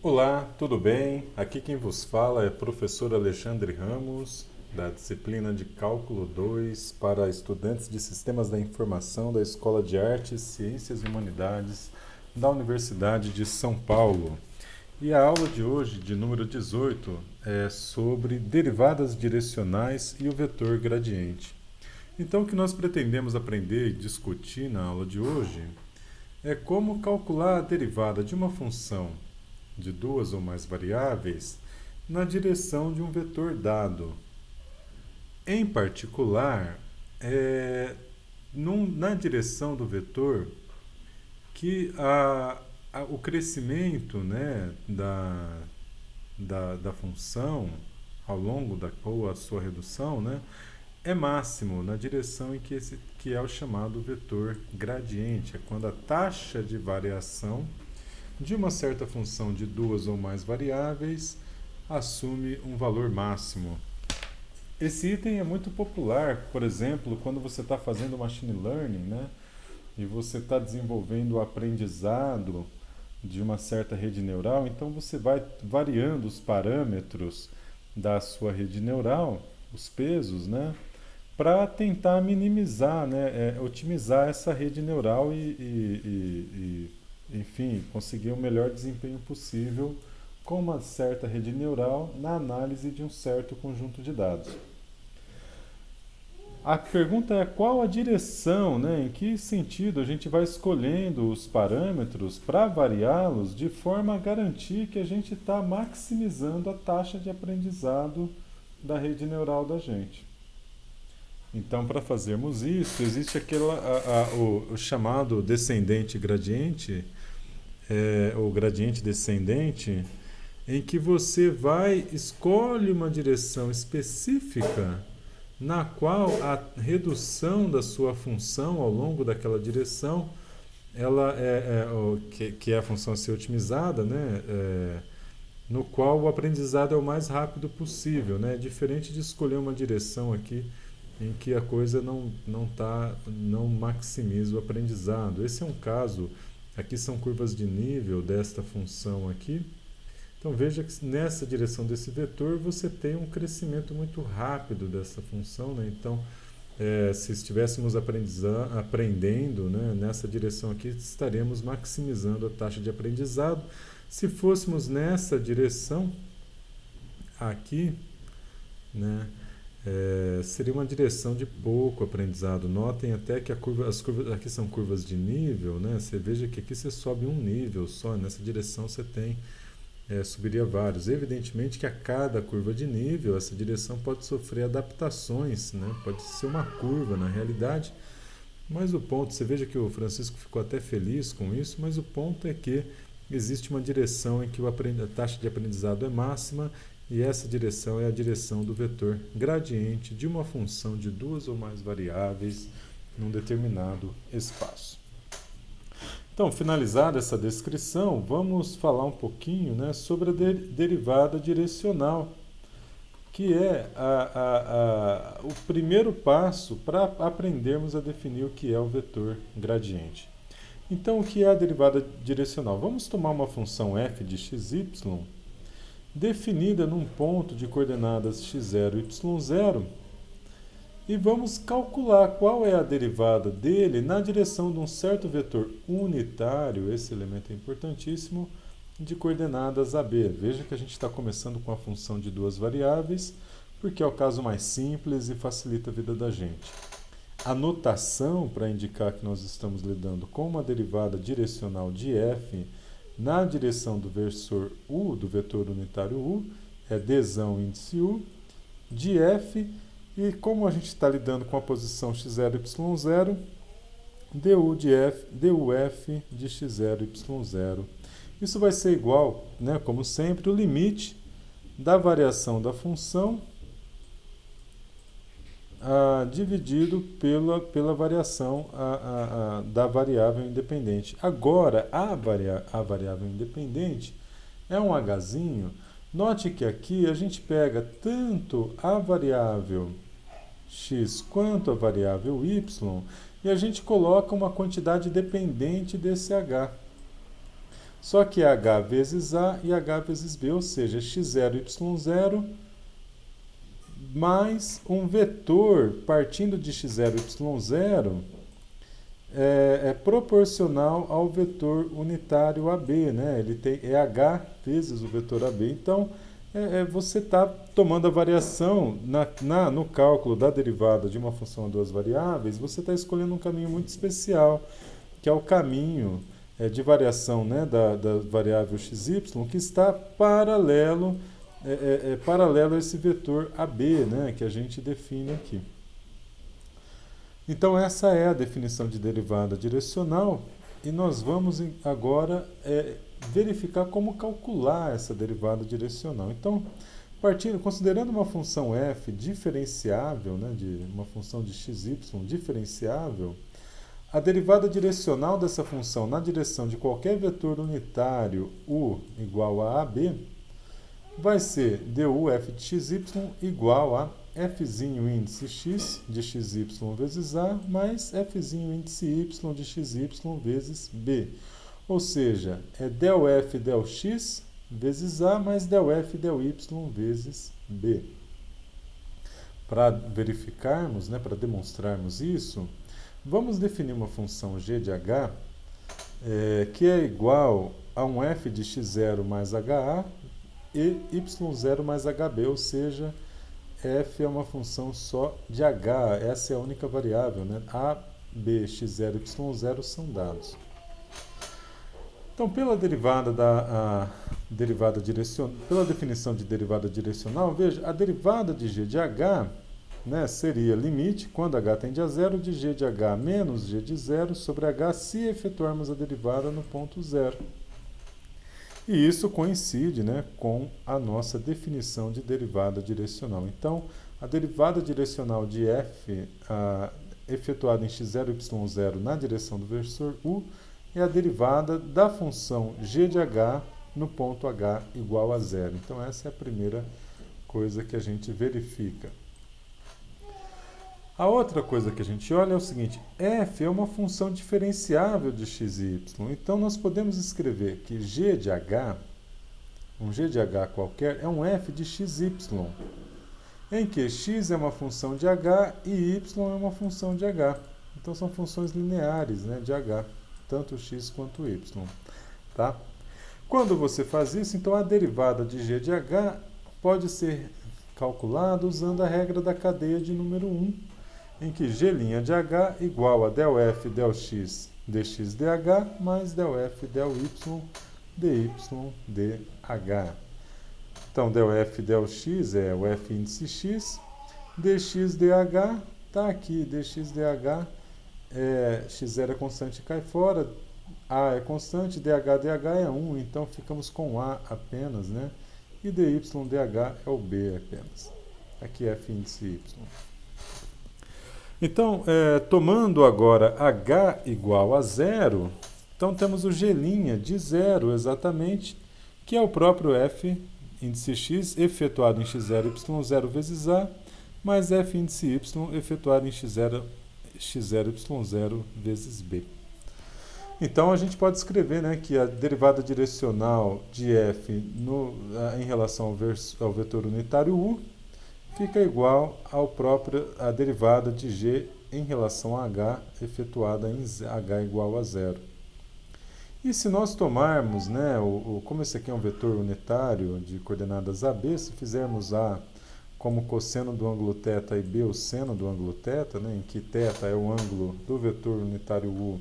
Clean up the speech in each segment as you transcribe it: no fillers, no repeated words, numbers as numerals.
Olá, tudo bem? Aqui quem vos fala é o professor Alexandre Ramos, da disciplina de Cálculo 2 para estudantes de Sistemas da Informação da Escola de Artes, Ciências e Humanidades da Universidade de São Paulo. E a aula de hoje, de número 18, é sobre derivadas direcionais e o vetor gradiente. Então, o que nós pretendemos aprender e discutir na aula de hoje é como calcular a derivada de uma função de duas ou mais variáveis na direção de um vetor dado. Em particular, na direção do vetor que o crescimento, né, da função ao longo ou a sua redução, né, é máximo na direção que é o chamado vetor gradiente. É quando a taxa de variação de uma certa função de duas ou mais variáveis assume um valor máximo. Esse item é muito popular, por exemplo, quando você está fazendo machine learning, né? E você está desenvolvendo o aprendizado de uma certa rede neural, então você vai variando os parâmetros da sua rede neural, os pesos, né? Para tentar minimizar, né? Otimizar essa rede neural enfim, conseguir o melhor desempenho possível com uma certa rede neural na análise de um certo conjunto de dados. A pergunta é qual a direção, né? Em que sentido a gente vai escolhendo os parâmetros para variá-los de forma a garantir que a gente está maximizando a taxa de aprendizado da rede neural da gente. Então, para fazermos isso, existe o chamado descendente gradiente, o gradiente descendente, em que você escolhe uma direção específica na qual a redução da sua função ao longo daquela direção, ela que é a função a ser otimizada, né? No qual o aprendizado é o mais rápido possível, né? Diferente de escolher uma direção aqui em que a coisa não maximiza o aprendizado. Esse é um caso, aqui são curvas de nível desta função aqui. Então veja que nessa direção desse vetor você tem um crescimento muito rápido dessa função, né? Então, se estivéssemos aprendendo, né, nessa direção aqui, estaremos maximizando a taxa de aprendizado. Se fôssemos nessa direção aqui, né, seria uma direção de pouco aprendizado. Notem até que as curvas aqui são curvas de nível, né? Você veja que aqui você sobe um nível só, nessa direção você subiria vários. Evidentemente que a cada curva de nível, essa direção pode sofrer adaptações, né? Pode ser uma curva na realidade, mas o ponto, você veja que o Francisco ficou até feliz com isso, mas o ponto é que existe uma direção em que a taxa de aprendizado é máxima, e essa direção é a direção do vetor gradiente de uma função de duas ou mais variáveis num determinado espaço. Então, finalizada essa descrição, vamos falar um pouquinho, né, sobre a derivada direcional, que é o primeiro passo para aprendermos a definir o que é o vetor gradiente. Então, o que é a derivada direcional? Vamos tomar uma função f de xy definida num ponto de coordenadas x0 e y0 e vamos calcular qual é a derivada dele na direção de um certo vetor unitário, esse elemento é importantíssimo, de coordenadas AB. Veja que a gente está começando com a função de duas variáveis, porque é o caso mais simples e facilita a vida da gente. A notação para indicar que nós estamos lidando com uma derivada direcional de f na direção do vetor u, do vetor unitário u, é dzão índice u, de f, e como a gente está lidando com a posição x0 e y0, duf de x0 e y0. Isso vai ser igual, né, como sempre, o limite da variação da função dividido pela variação da variável independente. Agora, a variável independente é um hzinho. Note que aqui a gente pega tanto a variável x quanto a variável y e a gente coloca uma quantidade dependente desse h. Só que é h vezes a e h vezes b, ou seja, x0, y0 mais um vetor partindo de x0, y0 é proporcional ao vetor unitário AB, né? Ele é h vezes o vetor AB. Então, você está tomando a variação no cálculo da derivada de uma função a duas variáveis, você está escolhendo um caminho muito especial, que é o caminho de variação, né, da variável xy, que está paralelo, paralelo a esse vetor AB, né, que a gente define aqui. Então, essa é a definição de derivada direcional e nós vamos agora verificar como calcular essa derivada direcional. Então, considerando uma função f diferenciável, né, de uma função de xy diferenciável, a derivada direcional dessa função na direção de qualquer vetor unitário u igual a ab vai ser du f de xy igual a fzinho índice x de xy vezes a mais fzinho índice y de xy vezes b. Ou seja, é del f del x vezes a mais del f del y vezes b. Para verificarmos, né, para demonstrarmos isso, vamos definir uma função g de h que é igual a um f de x0 mais ha e y0 mais hb, ou seja, f é uma função só de h, essa é a única variável, né? A, b, x0 e y0 são dados. Então, pela pela definição de derivada direcional, veja, a derivada de g de h, né, seria limite, quando h tende a zero, de g de h menos g de zero sobre h se efetuarmos a derivada no ponto zero. E isso coincide, né, com a nossa definição de derivada direcional. Então, a derivada direcional de f efetuada em x0 e y0 na direção do vetor u é a derivada da função g de h no ponto h igual a zero. Então, essa é a primeira coisa que a gente verifica. A outra coisa que a gente olha é o seguinte: f é uma função diferenciável de x e y. Então, nós podemos escrever que g de h, um g de h qualquer, é um f de xy, em que x é uma função de h e y é uma função de h. Então, são funções lineares, né, de h, tanto x quanto y. Tá? Quando você faz isso, então a derivada de g de h pode ser calculada usando a regra da cadeia de número 1, em que g' de h igual a del f del x dx dh mais del f del y dy dh. Então, del f del x é o f índice x, dx dh está aqui, dx dh, x0 é constante, cai fora, a é constante, dh é 1, então ficamos com a apenas, né? E dy dh é o b apenas. Aqui é f índice y. Então, tomando agora h igual a zero, então temos o g' de zero exatamente, que é o próprio f índice x efetuado em x0 e y0 vezes a, mais f índice y efetuado em x0 e y0 vezes b. Então, a gente pode escrever, né, que a derivada direcional de f em relação ao vetor unitário u fica igual à derivada de g em relação a h efetuada em h igual a zero. E se nós tomarmos, né, como esse aqui é um vetor unitário de coordenadas AB, se fizermos A como cosseno do ângulo θ e B o seno do ângulo θ, né, em que θ é o ângulo do vetor unitário U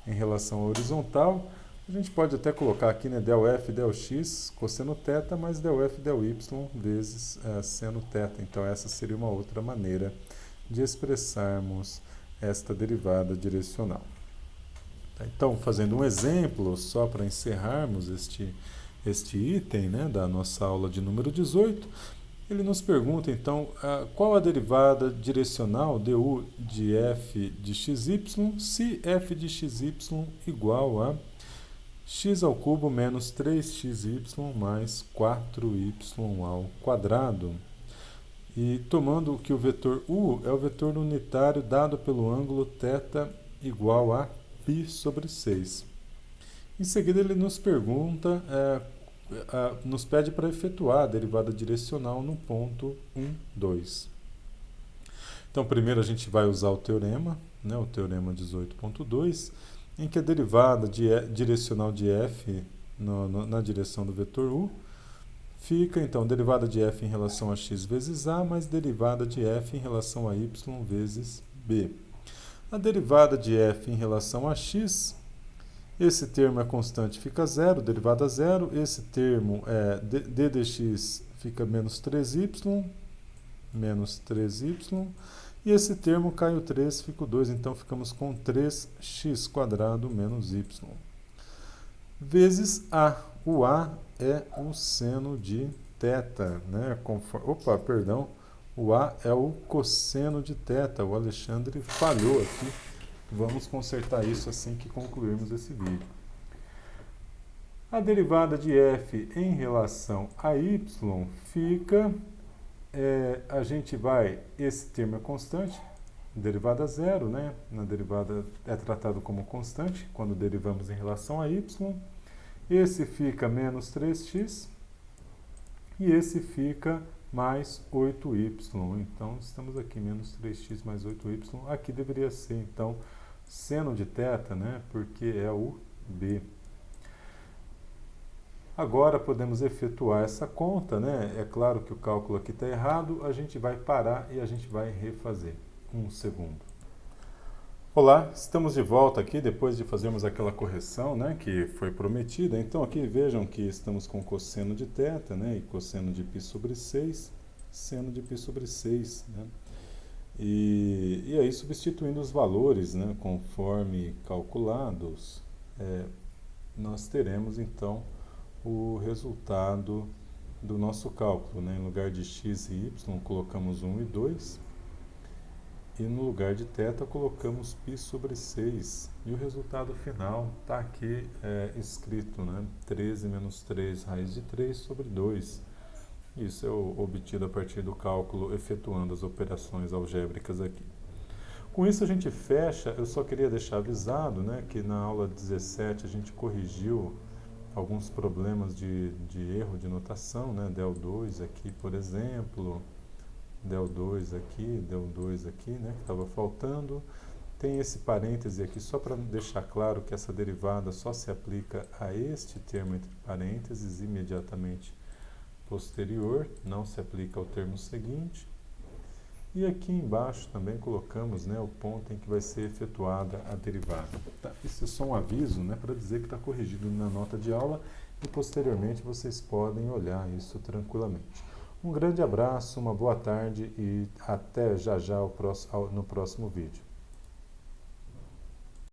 em relação à horizontal, a gente pode até colocar aqui, né, del f del x cosseno θ mais del f del y vezes seno θ. Então, essa seria uma outra maneira de expressarmos esta derivada direcional. Então, fazendo um exemplo, só para encerrarmos este item, né, da nossa aula de número 18, ele nos pergunta, então, qual a derivada direcional du de f de xy se f de xy igual a x ao cubo menos 3xy mais 4y ao quadrado. E tomando que o vetor u é o vetor unitário dado pelo ângulo θ igual a π sobre 6. Em seguida, ele nos pergunta, nos pede para efetuar a derivada direcional no ponto 1, 2. Então, primeiro a gente vai usar o teorema, né, o teorema 18.2, em que a derivada direcional de f na direção do vetor u fica, então, derivada de f em relação a x vezes a, mais derivada de f em relação a y vezes b. A derivada de f em relação a x, esse termo é constante, fica zero, derivada zero. Esse termo d dx fica menos 3y, e esse termo cai o 3, fica o 2, então ficamos com 3x² menos y. Vezes a. O a é o seno de θ, né? O a é o cosseno de θ. O Alexandre falhou aqui. Vamos consertar isso assim que concluirmos esse vídeo. A derivada de f em relação a y fica... esse termo é constante, derivada zero, né? Na derivada é tratado como constante quando derivamos em relação a y. Esse fica menos 3x e esse fica mais 8y. Então, estamos aqui, menos 3x mais 8y. Aqui deveria ser, então, seno de θ, né? Porque é o b. Agora podemos efetuar essa conta, né? É claro que o cálculo aqui está errado, a gente vai parar e a gente vai refazer. Um segundo. Olá, estamos de volta aqui depois de fazermos aquela correção, né, que foi prometida. Então aqui vejam que estamos com cosseno de θ, né, e cosseno de π sobre 6, seno de π sobre 6, né? E aí substituindo os valores, né, conforme calculados, nós teremos então o resultado do nosso cálculo, né? Em lugar de x e y, colocamos 1 e 2, e no lugar de θ, colocamos π sobre 6. E o resultado final está aqui escrito, né? 13 menos 3 raiz de 3 sobre 2. Isso é obtido a partir do cálculo, efetuando as operações algébricas aqui. Com isso a gente fecha. Eu só queria deixar avisado, né, que na aula 17 a gente corrigiu alguns problemas de erro de notação, né? Del 2 aqui, por exemplo, Del 2 aqui, Del 2 aqui, né? Que estava faltando. Tem esse parêntese aqui só para deixar claro que essa derivada só se aplica a este termo entre parênteses imediatamente posterior, não se aplica ao termo seguinte. E aqui embaixo também colocamos, né, o ponto em que vai ser efetuada a derivada. Tá? Isso é só um aviso, né, para dizer que está corrigido na nota de aula e posteriormente vocês podem olhar isso tranquilamente. Um grande abraço, uma boa tarde e até já no próximo vídeo.